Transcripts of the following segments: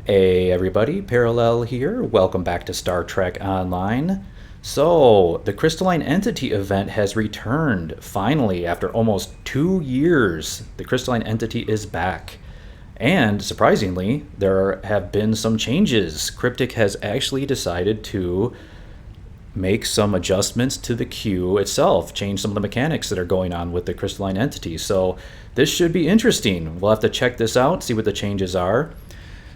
Hey everybody, Parallel here. Welcome back to Star Trek Online. So, the Crystalline Entity event has returned, finally, after almost 2 years. The Crystalline Entity is back. And, surprisingly, there have been some changes. Cryptic has actually decided to make some adjustments to the queue itself, change some of the mechanics that are going on with the Crystalline Entity. So, this should be interesting. We'll have to check this out, see what the changes are.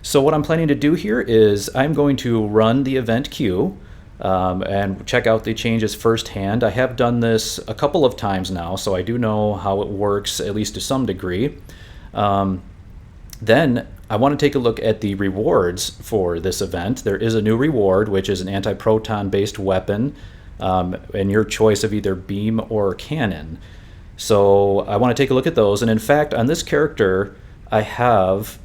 So what I'm planning to do here is I'm going to run the event queue and check out the changes firsthand. I have done this a couple of times now, so I do know how it works, at least to some degree. Then I want to take a look at the rewards for this event. There is a new reward, which is an antiproton based weapon, and your choice of either beam or cannon. So I want to take a look at those, and in fact on this character I have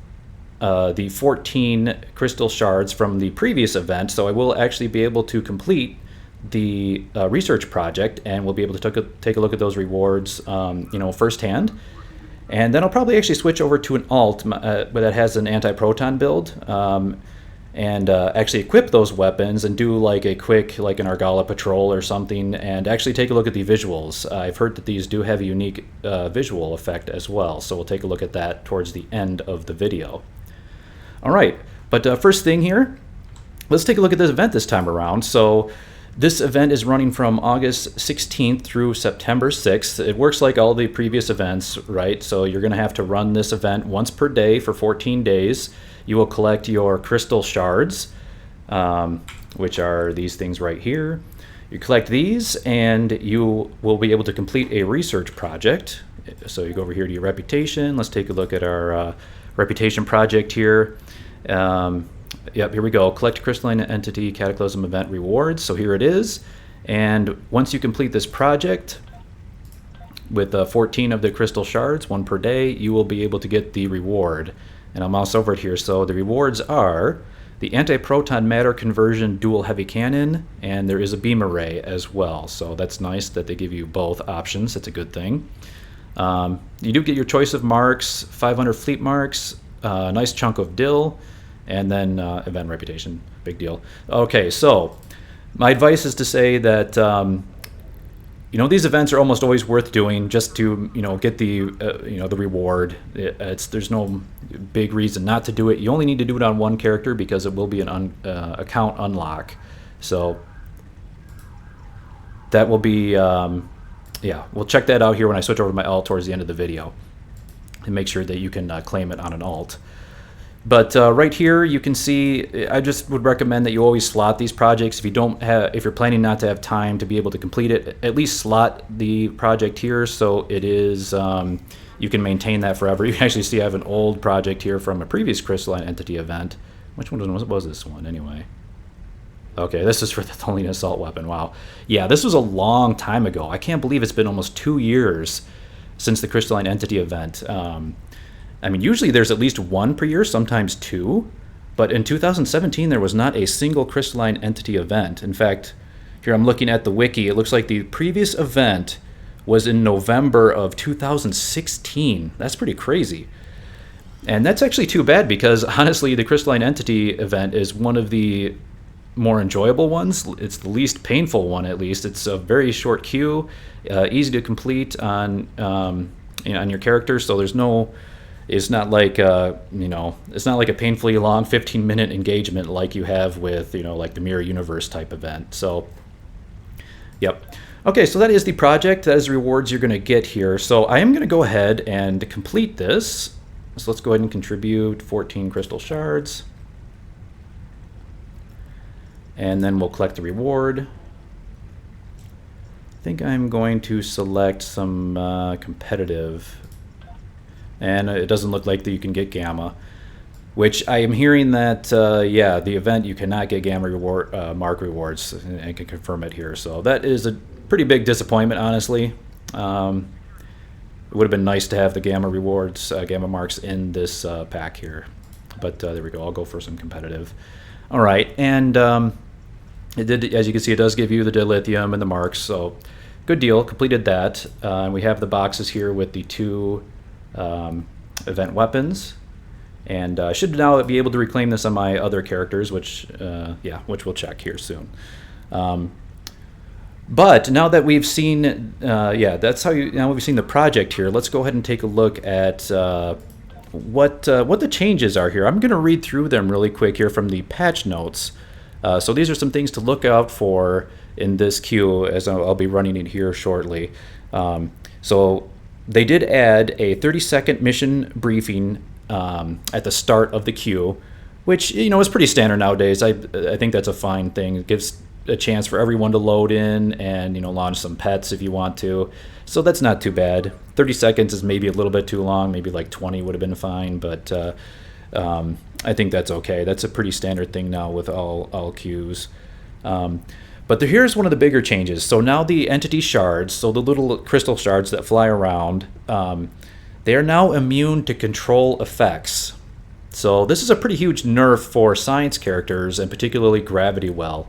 the 14 crystal shards from the previous event, so I will actually be able to complete the research project, and we'll be able to take a look at those rewards, firsthand. And then I'll probably actually switch over to an alt that has an antiproton build, and actually equip those weapons and do like a quick, like an Argala patrol or something, and actually take a look at the visuals. I've heard that these do have a unique visual effect as well, so we'll take a look at that towards the end of the video. All right, but first thing here, let's take a look at this event this time around. So this event is running from August 16th through September 6th. It works like all the previous events, right? So you're going to have to run this event once per day for 14 days. You will collect your crystal shards, which are these things right here. You collect these, and you will be able to complete a research project. So you go over here to your reputation. Let's take a look at our reputation project here. Yep, here we go. Collect Crystalline Entity Cataclysm Event rewards. So here it is. And once you complete this project with 14 of the crystal shards, one per day, you will be able to get the reward. And I'll mouse over it here. So the rewards are the Antiproton Matter Conversion Dual Heavy Cannon, and there is a beam array as well. So that's nice that they give you both options. That's a good thing. You do get your choice of marks, 500 fleet marks, a nice chunk of dill, and then event reputation. Big deal. Okay, so my advice is to say that these events are almost always worth doing just to get the the reward. There's no big reason not to do it. You only need to do it on one character because it will be an account unlock. So that will be yeah, we'll check that out here when I switch over to my alt towards the end of the video and make sure that you can claim it on an alt. But right here you can see, I just would recommend that you always slot these projects. If you're planning not to have time to be able to complete it, at least slot the project here so it is you can maintain that forever. You can actually see I have an old project here from a previous Crystalline Entity event. Which one was this one anyway? Okay, this is for the Tholin Assault Weapon. Wow. Yeah, this was a long time ago. I can't believe it's been almost 2 years since the Crystalline Entity event. I mean, usually there's at least one per year, sometimes two. But in 2017, there was not a single Crystalline Entity event. In fact, here I'm looking at the wiki. It looks like the previous event was in November of 2016. That's pretty crazy. And that's actually too bad because, honestly, the Crystalline Entity event is one of the more enjoyable ones. It's the least painful one, at least. It's a very short queue, easy to complete on your character. So there's no, it's not like it's not like a painfully long 15-minute engagement like you have with like the Mirror Universe type event. So, yep. Okay, so that is the project. That is the rewards you're going to get here. So I am going to go ahead and complete this. So let's go ahead and contribute 14 crystal shards. And then we'll collect the reward. I think I'm going to select some competitive. And it doesn't look like that you can get Gamma. Which I am hearing that, yeah, the event you cannot get Gamma reward, mark rewards. And I can confirm it here. So that is a pretty big disappointment, honestly. It would have been nice to have the Gamma rewards, Gamma marks in this pack here. But there we go. I'll go for some competitive. All right, and it did, as you can see, it does give you the dilithium and the marks, so good deal. Completed that. We have the boxes here with the two event weapons, And I should now be able to reclaim this on my other characters, which we'll check here soon. But now that we've seen, that's how you. Now we've seen the project here. Let's go ahead and take a look at what the changes are here. I'm going to read through them really quick here from the patch notes. So these are some things to look out for in this queue, as I'll be running it here shortly. So they did add a 30-second mission briefing at the start of the queue, which is pretty standard nowadays. I think that's a fine thing. It gives a chance for everyone to load in and launch some pets if you want to. So that's not too bad. 30 seconds is maybe a little bit too long. Maybe like 20 would have been fine, but I think that's okay. That's a pretty standard thing now with all queues. But here's one of the bigger changes. So now the entity shards, so the little crystal shards that fly around, they are now immune to control effects. So this is a pretty huge nerf for science characters, and particularly Gravity Well.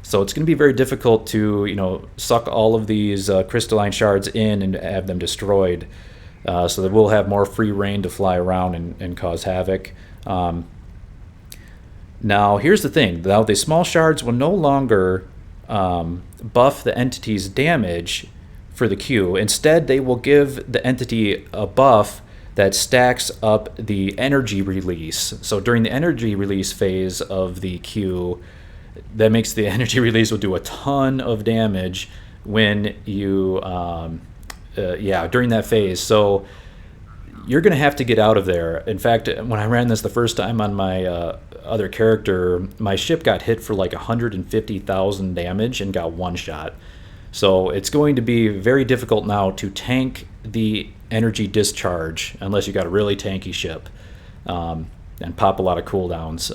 So it's going to be very difficult to suck all of these crystalline shards in and have them destroyed. So that we'll have more free reign to fly around and cause havoc. Now here's the thing. Now the small shards will no longer buff the entity's damage for the queue. Instead, they will give the entity a buff that stacks up the energy release. So during the energy release phase of the queue, that makes the energy release will do a ton of damage when you during that phase. So you're going to have to get out of there. In fact, when I ran this the first time on my other character, my ship got hit for like 150,000 damage and got one shot. So it's going to be very difficult now to tank the energy discharge unless you got a really tanky ship and pop a lot of cooldowns.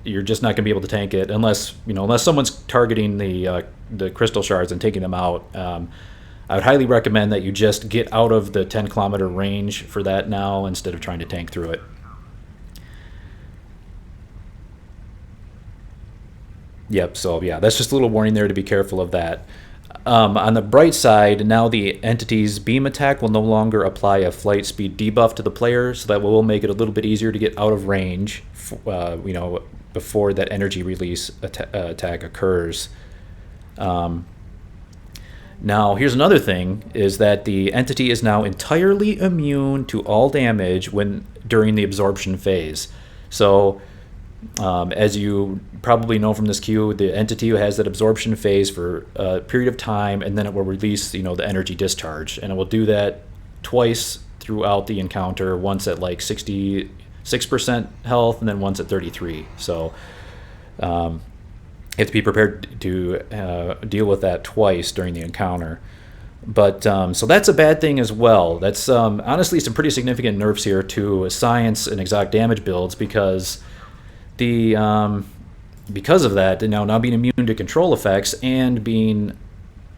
You're just not going to be able to tank it unless someone's targeting the crystal shards and taking them out. I would highly recommend that you just get out of the 10-kilometer range for that now instead of trying to tank through it. Yep, so yeah, that's just a little warning there to be careful of that. On the bright side, now the entity's beam attack will no longer apply a flight speed debuff to the player, so that will make it a little bit easier to get out of range, before that energy release attack occurs. Now, here's another thing, is that the entity is now entirely immune to all damage during the absorption phase. So, as you probably know from this queue, the entity has that absorption phase for a period of time, and then it will release, the energy discharge. And it will do that twice throughout the encounter, once at like 66% health, and then once at 33. So, you have to be prepared to deal with that twice during the encounter. But so that's a bad thing as well. That's honestly some pretty significant nerfs here to science and exotic damage builds, because because of that, now being immune to control effects and being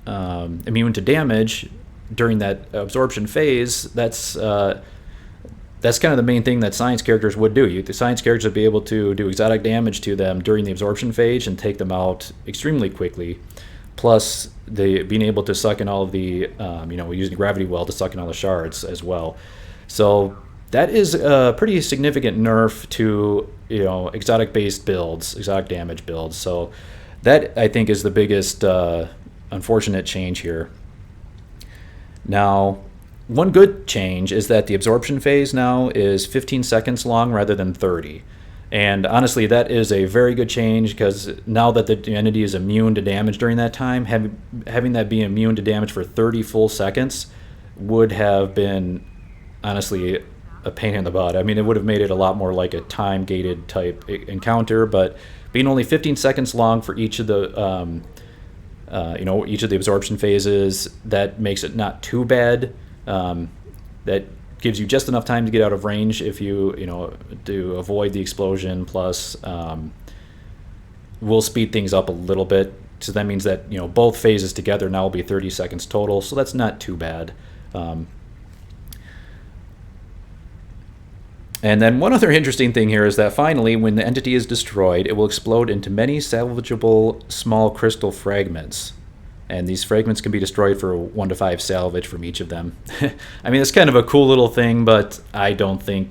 immune to damage during that absorption phase, that's kind of the main thing that science characters would do. The science characters would be able to do exotic damage to them during the absorption phase and take them out extremely quickly. Plus, being able to suck in all of the, using Gravity Well to suck in all the shards as well. So that is a pretty significant nerf to, exotic-based builds, exotic damage builds. So that, I think, is the biggest unfortunate change here. Now, one good change is that the absorption phase now is 15 seconds long rather than 30. And honestly, that is a very good change, because now that the entity is immune to damage during that time, having that be immune to damage for 30 full seconds would have been, honestly, a pain in the butt. I mean, it would have made it a lot more like a time-gated type encounter, but being only 15 seconds long for each of the, each of the absorption phases, that makes it not too bad. That gives you just enough time to get out of range if to avoid the explosion. Plus, we'll speed things up a little bit. So that means that both phases together now will be 30 seconds total. So that's not too bad. And then one other interesting thing here is that finally, when the entity is destroyed, it will explode into many salvageable small crystal fragments. And these fragments can be destroyed for 1 to 5 salvage from each of them. I mean, it's kind of a cool little thing, but I don't think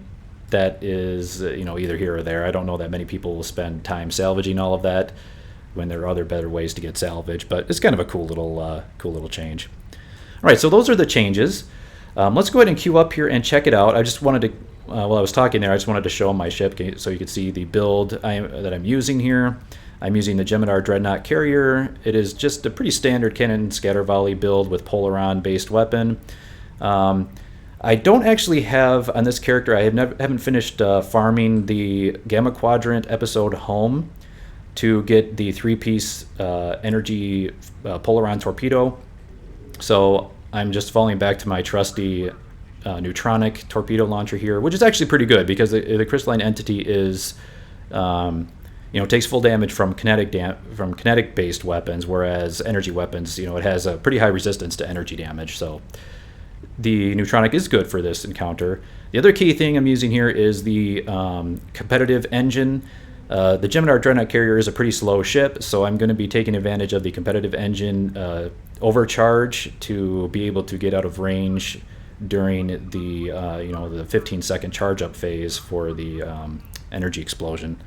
that is, either here or there. I don't know that many people will spend time salvaging all of that when there are other better ways to get salvage, but it's kind of a cool little change. All right, so those are the changes. Let's go ahead and queue up here and check it out. I just wanted to, while I was talking there, I just wanted to show my ship so you could see the build that I'm using here. I'm using the Jem'Hadar Dreadnought Carrier. It is just a pretty standard cannon scatter volley build with Polaron-based weapon. I don't actually have, on this character, I haven't finished farming the Gamma Quadrant episode Home to get the 3-piece energy Polaron torpedo. So I'm just falling back to my trusty neutronic torpedo launcher here, which is actually pretty good because the crystalline entity is, takes full damage from kinetic-based weapons, whereas energy weapons, it has a pretty high resistance to energy damage. So the neutronic is good for this encounter. The other key thing I'm using here is the competitive engine. The Jem'Hadar Dreadnought Carrier is a pretty slow ship, so I'm going to be taking advantage of the competitive engine overcharge to be able to get out of range during the the 15-second charge-up phase for the energy explosion.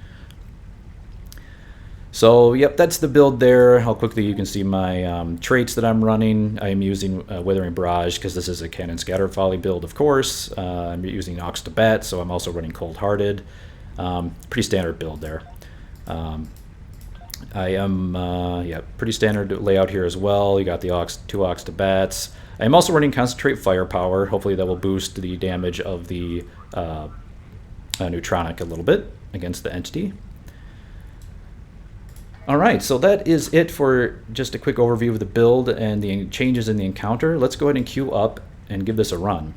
So, yep, that's the build there. How quickly you can see my traits that I'm running. I'm using Withering Barrage because this is a cannon scatter volley build, of course. I'm using Ox to Bat, so I'm also running Cold Hearted. Pretty standard build there. I am, pretty standard layout here as well. You got the two Ox to Bats. I am also running Concentrate Firepower. Hopefully that will boost the damage of the neutronic a little bit against the entity. All right, so that is it for just a quick overview of the build and the changes in the encounter. Let's go ahead and queue up and give this a run.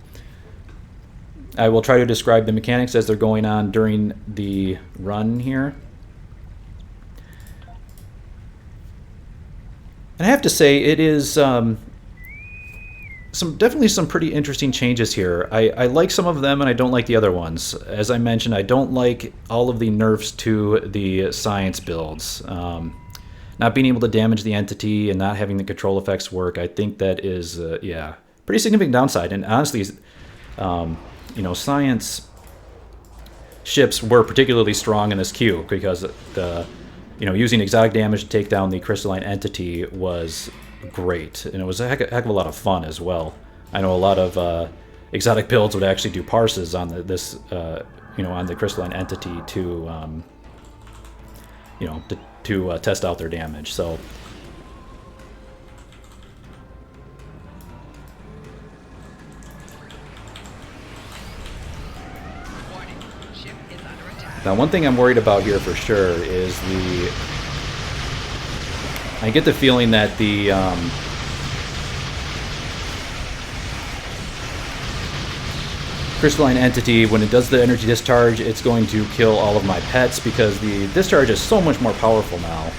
I will try to describe the mechanics as they're going on during the run here. And I have to say, it is definitely some pretty interesting changes here. I like some of them and I don't like the other ones. As I mentioned, I don't like all of the nerfs to the science builds. Not being able to damage the entity and not having the control effects work, I think that is, pretty significant downside. And honestly, science ships were particularly strong in this queue because using exotic damage to take down the crystalline entity was great, and it was a heck of a lot of fun as well. I know a lot of exotic builds would actually do parses on on the crystalline entity to test out their damage. So now, one thing I'm worried about here for sure is I get the feeling that the crystalline entity, when it does the energy discharge, it's going to kill all of my pets because the discharge is so much more powerful now.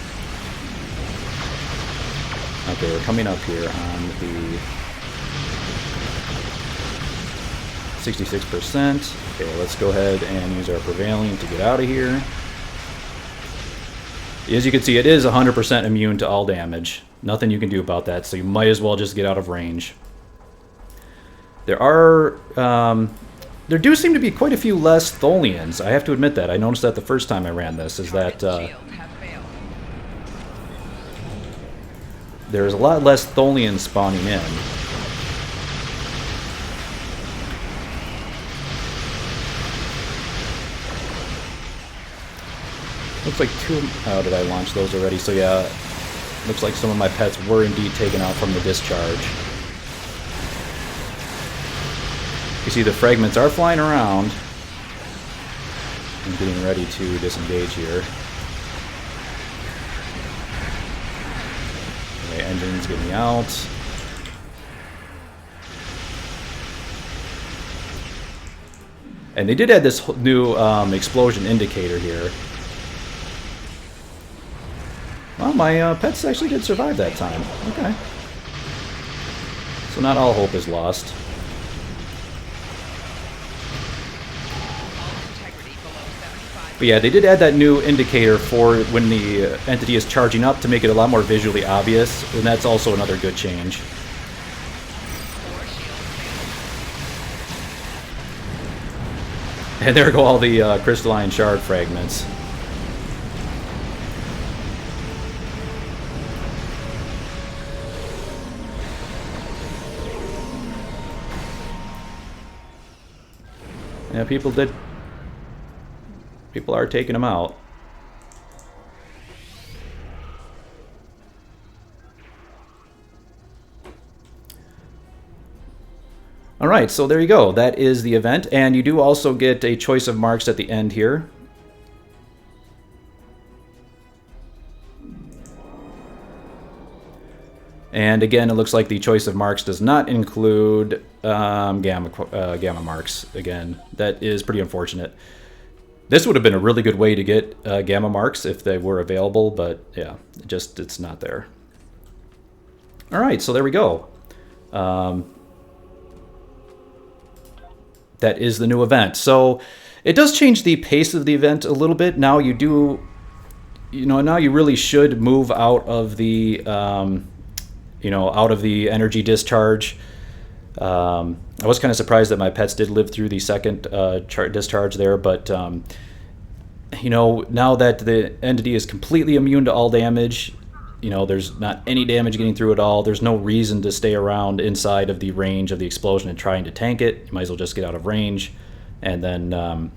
Okay, we're coming up here on the 66%. Okay, let's go ahead and use our Prevailing to get out of here. As you can see, it is 100% immune to all damage. Nothing you can do about that, so you might as well just get out of range. There do seem to be quite a few less Tholians. I have to admit that. I noticed that the first time I ran this, is that there's a lot less Tholians spawning in. Looks like did I launch those already? So yeah, looks like some of my pets were indeed taken out from the discharge. You see the fragments are flying around. I'm getting ready to disengage here. Okay, engines get me out. And they did add this new explosion indicator here. Well, my pets actually did survive that time. Okay. So not all hope is lost. But yeah, they did add that new indicator for when the entity is charging up to make it a lot more visually obvious, and that's also another good change. And there go all the crystalline shard fragments. Yeah, people are taking them out. All right, so there you go. That is the event, and you do also get a choice of marks at the end here. And again, it looks like the choice of marks does not include gamma marks. Again, that is pretty unfortunate. This would have been a really good way to get gamma marks if they were available, but yeah, it's not there. All right, so there we go. That is the new event. So it does change the pace of the event a little bit. Now you do, now you really should move out of the, out of the energy discharge. I was kind of surprised that my pets did live through the second discharge there, but now that the entity is completely immune to all damage, there's not any damage getting through at all. There's no reason to stay around inside of the range of the explosion and trying to tank it. You might as well just get out of range, and then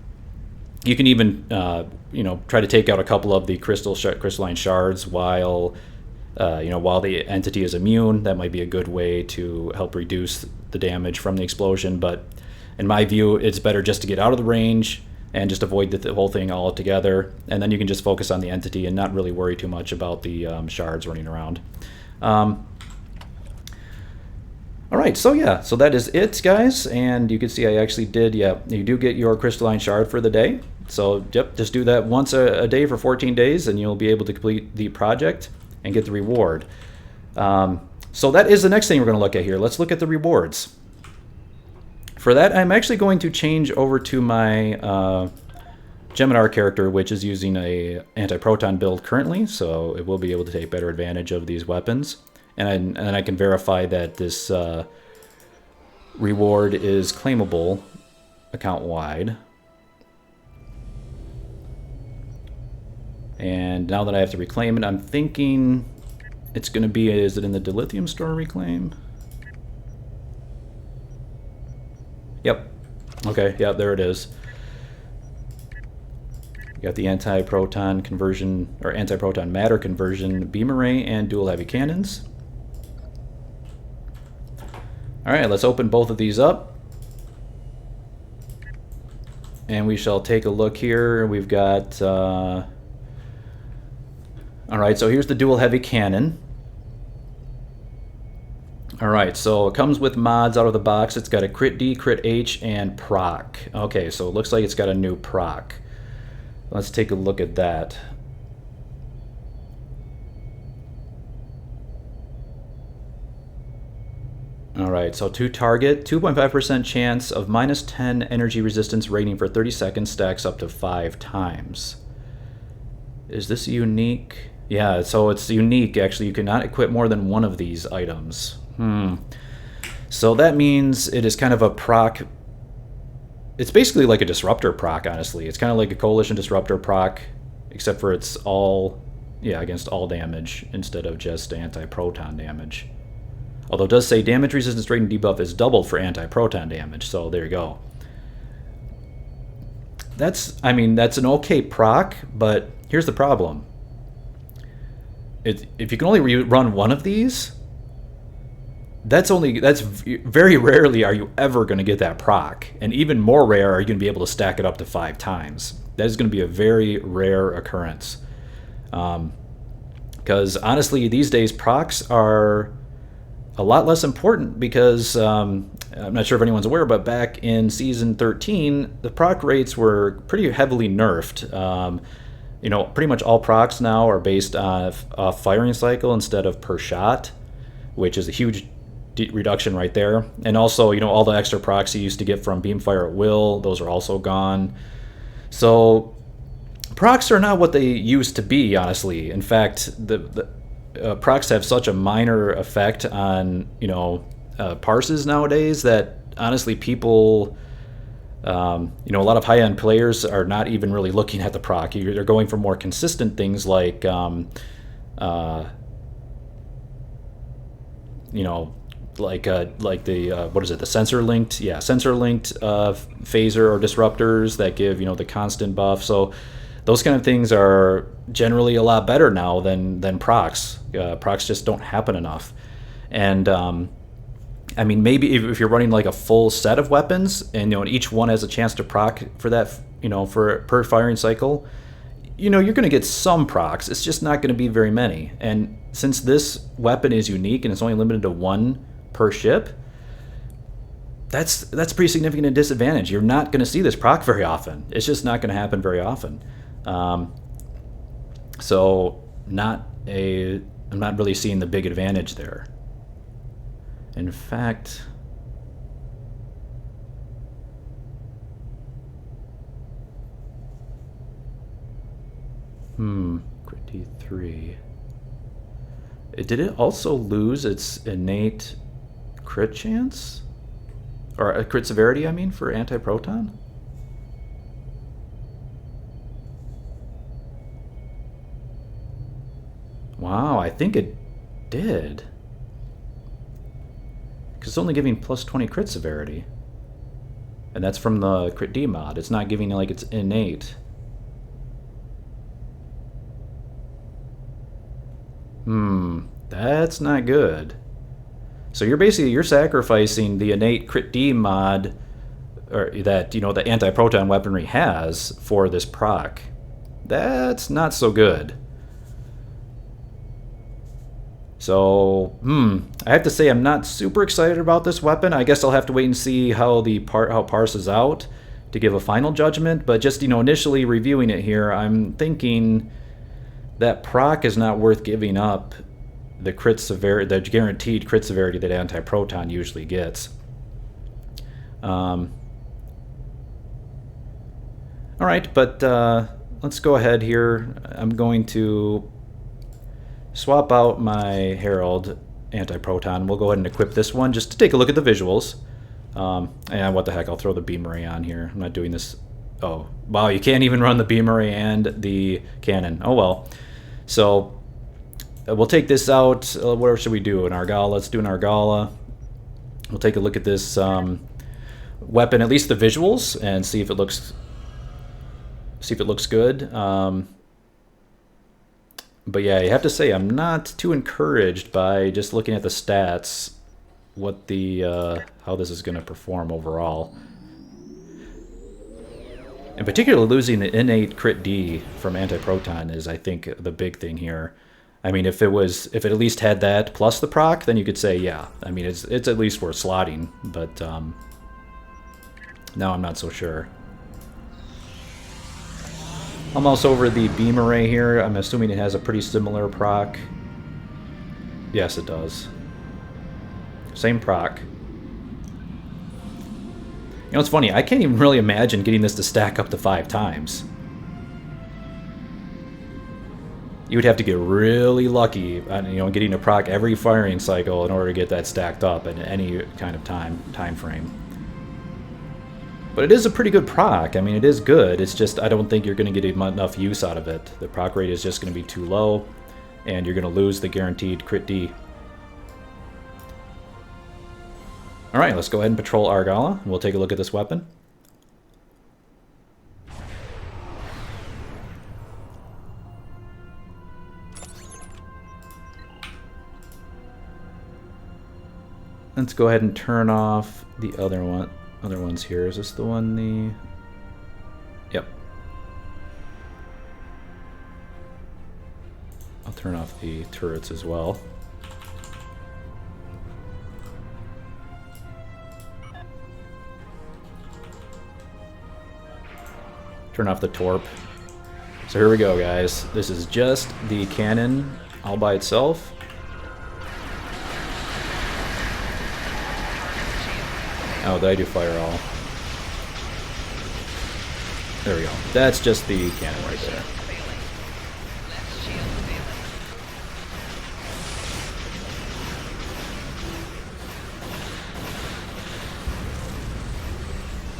you can even try to take out a couple of the crystalline shards while the entity is immune. That might be a good way to help reduce the damage from the explosion. But in my view, it's better just to get out of the range and just avoid the whole thing altogether. And then you can just focus on the entity and not really worry too much about the shards running around. All right, so yeah, so that is it, guys. And you can see I actually did, you do get your crystalline shard for the day. So yep, just do that once a day for 14 days and you'll be able to complete the project and get the reward. So that is the next thing we're going to look at here. Let's look at the rewards. For that, I'm actually going to change over to my Jem'Hadar character, which is using a Antiproton build currently, so it will be able to take better advantage of these weapons. And I can verify that this reward is claimable account-wide. And now that I have to reclaim it, I'm thinking it's going to be, is it in the dilithium store reclaim? Yep. Okay, yeah, there it is. You got the antiproton conversion, or antiproton matter conversion beam array and dual heavy cannons. All right, let's open both of these up. And we shall take a look here. We've got, all right, so here's the dual heavy cannon. All right, so it comes with mods out of the box. It's got a crit D, crit H, and proc. Okay, so it looks like it's got a new proc. Let's take a look at that. All right, so to target, 2.5% chance of -10 energy resistance rating for 30 seconds, stacks up to 5 times. Is this unique? Yeah, so it's unique. Actually, you cannot equip more than one of these items. So that means it is kind of a proc. It's basically like a disruptor proc, honestly. It's kind of like a coalition disruptor proc, except for it's all, against all damage instead of just anti-proton damage. Although it does say damage resistance rating debuff is doubled for anti-proton damage, so there you go. That's an okay proc, but here's the problem. If you can only run one of these, that's very rarely are you ever going to get that proc, and even more rare are you going to be able to stack it up to 5 times. That is going to be a very rare occurrence, because honestly these days procs are a lot less important, because I'm not sure if anyone's aware, but back in season 13 the proc rates were pretty heavily nerfed. Pretty much all procs now are based on a firing cycle instead of per shot, which is a huge reduction right there. And also, all the extra procs you used to get from Beamfire at Will, those are also gone. So procs are not what they used to be, honestly. In fact, the procs have such a minor effect on parses nowadays that honestly people You know, a lot of high-end players are not even really looking at the proc. They're going for more consistent things like, you know, like the what is it? The sensor-linked, sensor-linked phaser or disruptors that give, you know, the constant buff. So those kind of things are generally a lot better now than procs. Procs just don't happen enough, and I mean, maybe if you're running like a full set of weapons, and you know, each one has a chance to proc for that, you know, for per firing cycle, you know, you're going to get some procs. It's just not going to be very many. And since this weapon is unique and it's only limited to 1 per ship, that's pretty significant disadvantage. You're not going to see this proc very often. It's just not going to happen very often. So I'm not really seeing the big advantage there. In fact, crit D3. Did it also lose its innate crit chance? Or a crit severity, I mean, for Antiproton? Wow, I think it did. It's only giving plus 20 crit severity, and that's from the crit D mod. It's not giving like it's innate. That's not good. So you're sacrificing the innate crit D mod, or that, you know, the anti-proton weaponry has for this proc. That's not so good. So, I have to say I'm not super excited about this weapon. I guess I'll have to wait and see how how it parses out to give a final judgment. But just, you know, initially reviewing it here, I'm thinking that proc is not worth giving up the crit severity, the guaranteed crit severity that Antiproton usually gets. All right, but let's go ahead here. I'm going to swap out my Herald Antiproton. We'll go ahead and equip this one just to take a look at the visuals. And what the heck, I'll throw the beam array on here. I'm not doing this. Oh, wow, you can't even run the beam array and the cannon. Oh, well. So we'll take this out. What should we do? An Argala. Let's do an Argala. We'll take a look at this weapon, at least the visuals, and see if it looks good. But yeah, you have to say I'm not too encouraged by just looking at the stats, what the how this is going to perform overall. In particular, losing the innate crit D from Antiproton is, I think, the big thing here. I mean, if it at least had that plus the proc, then you could say, yeah. I mean, it's at least worth slotting. But now I'm not so sure. I'll mouse over the beam array here. I'm assuming it has a pretty similar proc. Yes, it does. Same proc. You know, it's funny. I can't even really imagine getting this to stack up to 5 times. You would have to get really lucky, you know, getting a proc every firing cycle in order to get that stacked up in any kind of time frame. But it is a pretty good proc. I mean, it is good. It's just I don't think you're going to get enough use out of it. The proc rate is just going to be too low, and you're going to lose the guaranteed crit D. All right, let's go ahead and patrol Argala. We'll take a look at this weapon. Let's go ahead and turn off the other ones here. Is this the one? Yep. I'll turn off the turrets as well. Turn off the torp. So here we go, guys. This is just the cannon all by itself. Oh, did I do fire all? There we go. That's just the cannon right there.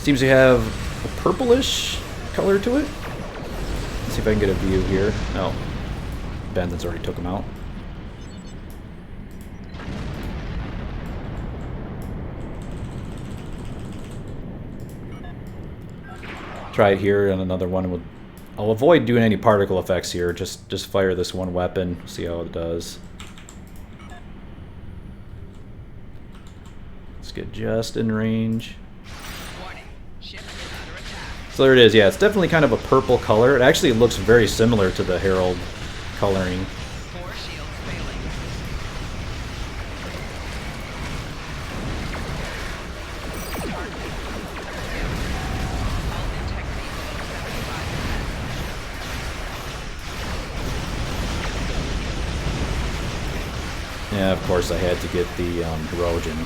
Seems to have a purplish color to it. Let's see if I can get a view here. Oh, Bandits already took him out. Try it here, and another one. I'll avoid doing any particle effects here. Just fire this one weapon. See how it does. Let's get just in range. So there it is. Yeah, it's definitely kind of a purple color. It actually looks very similar to the Herald coloring. Yeah, of course I had to get the Hirogen.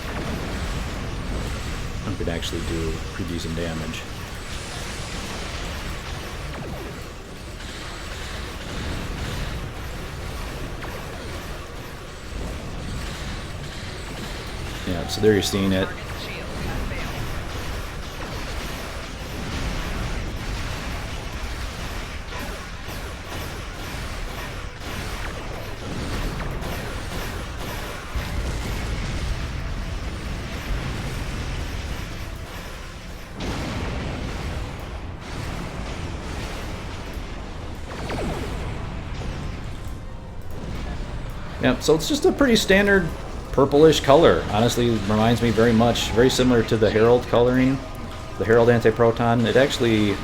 I could actually do pretty decent damage. Yeah, so there you're seeing it. Yep, so it's just a pretty standard purplish color. Honestly, reminds me very similar to the Herald coloring, the Herald Antiproton. It actually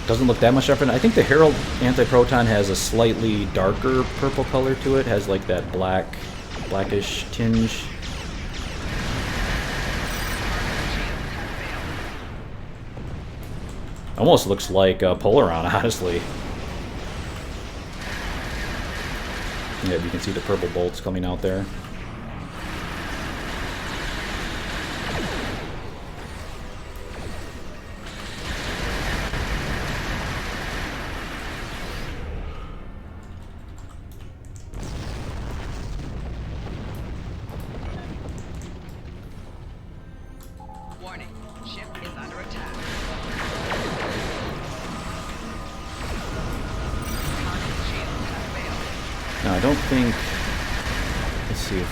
doesn't look that much different. I think the Herald Antiproton has a slightly darker purple color to it. Has like that blackish tinge. Almost looks like Polaron, honestly. Yeah, you can see the purple bolts coming out there. Warning, ship is under attack. Now, I don't think... Let's see if...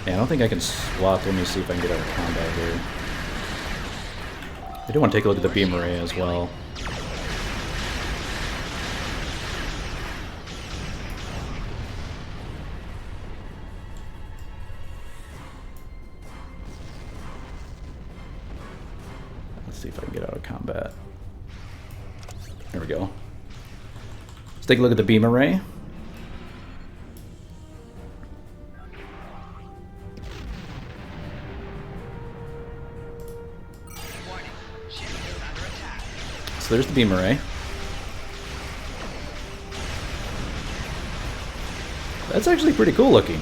Yeah, I don't think I can swap. Let me see if I can get out of combat here. I do want to take a look at the beam array as well. Let's see if I can get out of combat. There we go. Let's take a look at the beam array. So there's the beam array. That's actually pretty cool looking.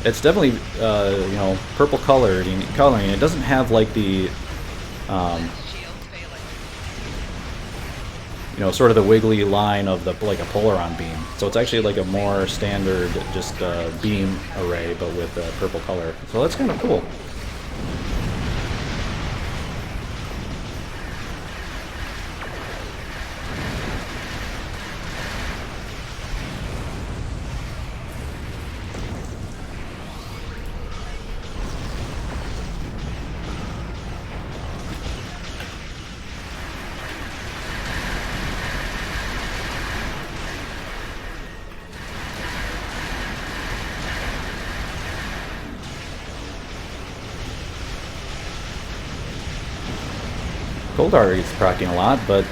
It's definitely, you know, purple coloring. It doesn't have like the, you know, sort of the wiggly line of the like a Polaron beam. So it's actually like a more standard, just beam array, but with purple color. So that's kind of cool. Goldar is proccing a lot, but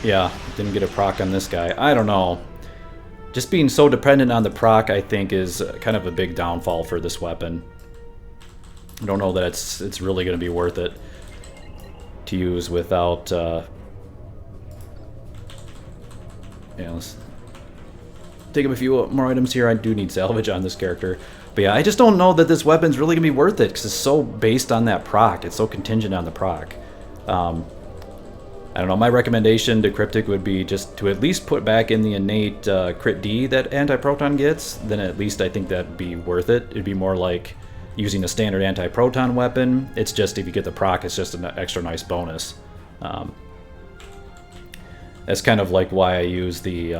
yeah, didn't get a proc on this guy. I don't know. Just being so dependent on the proc, I think, is kind of a big downfall for this weapon. I don't know that it's really going to be worth it to use without. Yeah, take up a few more items here. I do need salvage on this character. But yeah, I just don't know that this weapon's really going to be worth it because it's so based on that proc. It's so contingent on the proc. I don't know, my recommendation to Cryptic would be just to at least put back in the innate crit D that Antiproton gets. Then at least I think that'd be worth it. It'd be more like using a standard Antiproton weapon. It's just if you get the proc, it's just an extra nice bonus. That's kind of like why I use the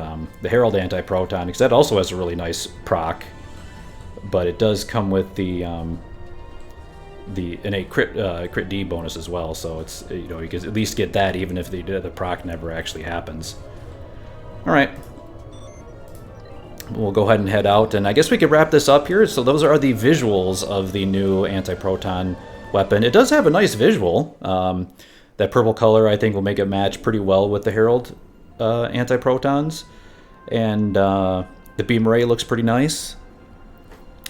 Herald Antiproton, because that also has a really nice proc. But it does come with the innate crit D bonus as well, so it's, you know, you can at least get that even if the proc never actually happens. All right, we'll go ahead and head out, and I guess we could wrap this up here. So those are the visuals of the new Antiproton weapon. It does have a nice visual. That purple color I think will make it match pretty well with the Herald Antiprotons, and the beam ray looks pretty nice.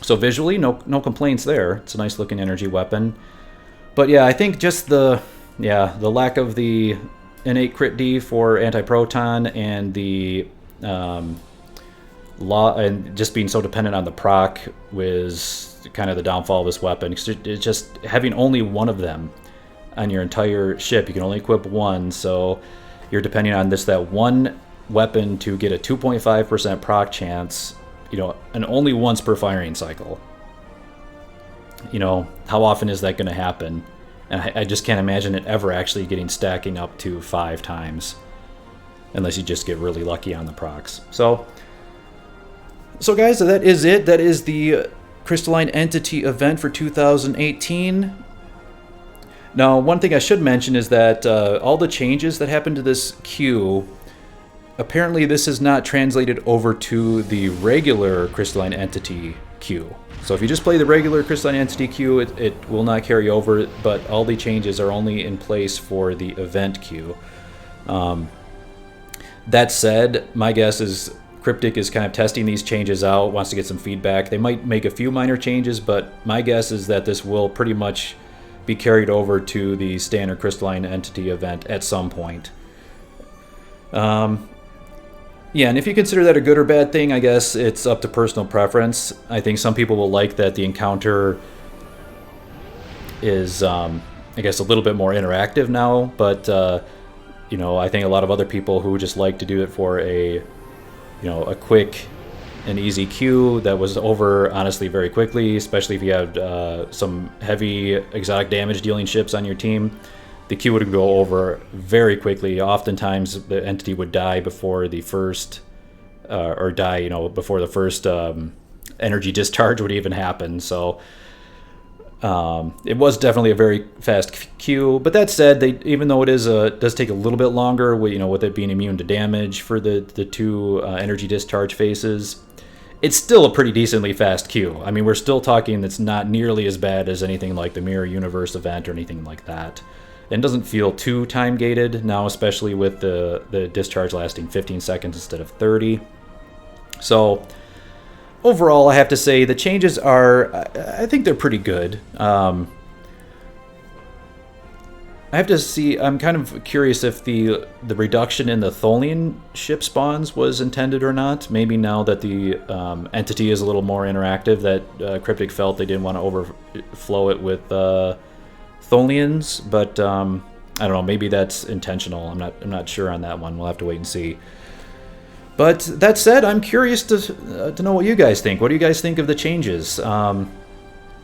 So visually, no complaints there. It's a nice looking energy weapon. But yeah, I think just the lack of the innate crit D for Antiproton and the and just being so dependent on the proc was kind of the downfall of this weapon. It's just having only one of them on your entire ship. You can only equip one, so you're depending on that one weapon to get a 2.5% proc chance, you know, and only once per firing cycle. You know, how often is that going to happen? And I just can't imagine it ever actually stacking up to 5 times, unless you just get really lucky on the procs. So guys, that is it. That is the Crystalline Entity event for 2018. Now, one thing I should mention is that all the changes that happened to this queue, apparently this is not translated over to the regular Crystalline Entity queue. So if you just play the regular Crystalline Entity queue, it will not carry over, but all the changes are only in place for the event queue. That said, my guess is Cryptic is kind of testing these changes out, wants to get some feedback. They might make a few minor changes, but my guess is that this will pretty much be carried over to the standard Crystalline Entity event at some point. Yeah, and if you consider that a good or bad thing, I guess it's up to personal preference. I think some people will like that the encounter is, I guess, a little bit more interactive now, but, you know, I think a lot of other people who just like to do it for a quick and easy queue that was over, honestly, very quickly, especially if you had some heavy exotic damage dealing ships on your team. The queue would go over very quickly. Oftentimes, the entity would die before the first, before the first energy discharge would even happen. So it was definitely a very fast queue. But that said, even though it does take a little bit longer, with it being immune to damage for the 2 energy discharge phases, it's still a pretty decently fast queue. I mean, we're still talking that's not nearly as bad as anything like the Mirror Universe event or anything like that. And doesn't feel too time gated now, especially with the discharge lasting 15 seconds instead of 30. So overall, I have to say the changes I think they're pretty good. I have to see. I'm kind of curious if the reduction in the Tholian ship spawns was intended or not. Maybe now that the entity is a little more interactive, that Cryptic felt they didn't want to overflow it with Tholians, but I don't know. Maybe that's intentional. I'm not sure on that one. We'll have to wait and see. But that said, I'm curious to know what you guys think. What do you guys think of the changes?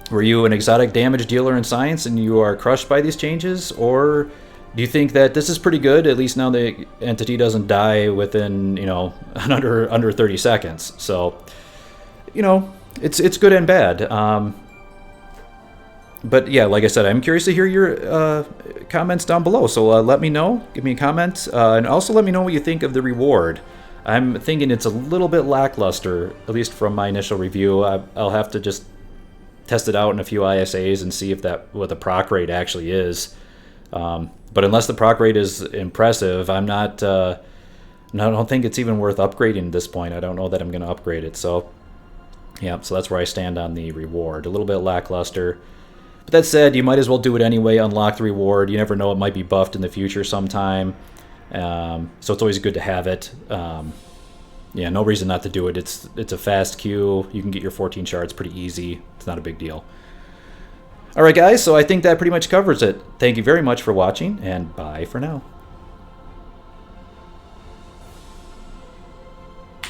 Were you an exotic damage dealer in Science and you are crushed by these changes, or do you think that this is pretty good? At least now the entity doesn't die within under 30 seconds. So it's good and bad. But yeah, like I said, I'm curious to hear your comments down below. So let me know. Give me a comment. And also let me know what you think of the reward. I'm thinking it's a little bit lackluster, at least from my initial review. I'll have to just test it out in a few ISAs and see what the proc rate actually is. But unless the proc rate is impressive, I don't think it's even worth upgrading at this point. I don't know that I'm going to upgrade it. So yeah, so that's where I stand on the reward. A little bit lackluster. But that said, you might as well do it anyway, unlock the reward. You never know, it might be buffed in the future sometime. So it's always good to have it. Yeah, no reason not to do it. It's a fast queue. You can get your 14 shards pretty easy. It's not a big deal. All right, guys, so I think that pretty much covers it. Thank you very much for watching, and bye for now.